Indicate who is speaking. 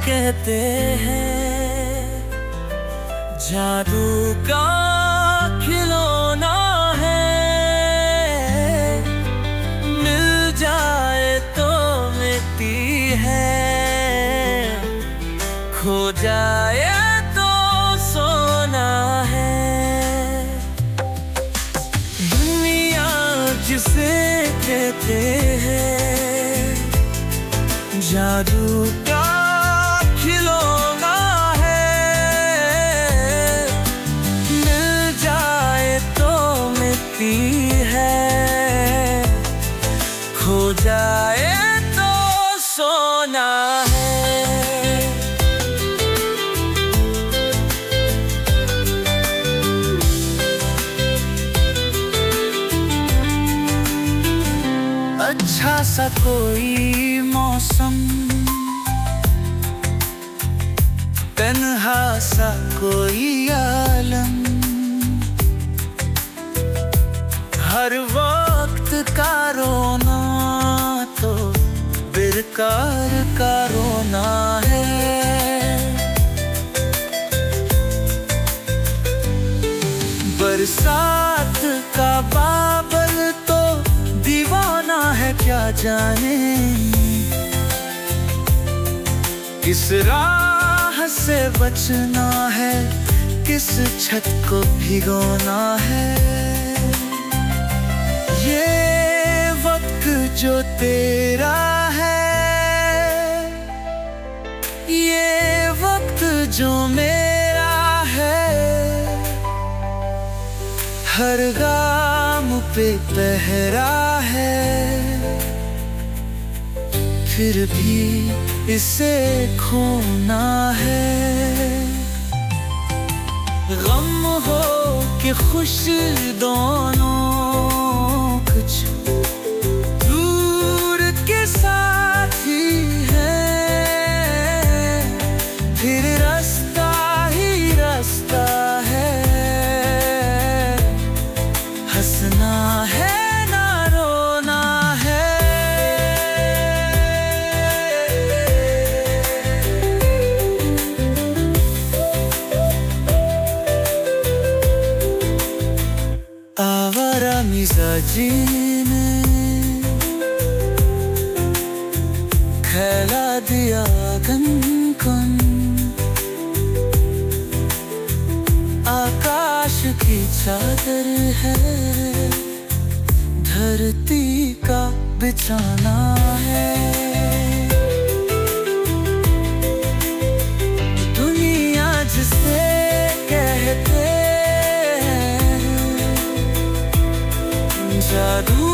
Speaker 1: कहते हैं जादू का खिलौना है, मिल जाए तो मिलती है, खो जाए तो सोना है। दुनिया जिसे कहते हैं जादू का खिलौना है, मिल जाए तो मिलती है, खो जाए तो सोना है। अच्छा सा कोई मौसम, तन्हा सा कोई आलम, हर वक्त का रोना तो बेकार का रोना है। बरसात का बादल तो दीवाना है क्या जाने, किस राह से बचना है, किस छत को भिगोना है। ये वक्त जो तेरा है, ये वक्त जो मेरा है, हर गाम पे पहरा है, फिर भी इसे खोना है। गम हो कि खुशी दोनों कुछ दूर के साथ ही है, फिर रास्ता ही रास्ता है, हंसना है ना रोना है। आवारा मिजाजी ने खैला दिया गन-गन, आकाश की चादर है, धरती का बिछाना है। दुनिया जिसे कहते हैं जादू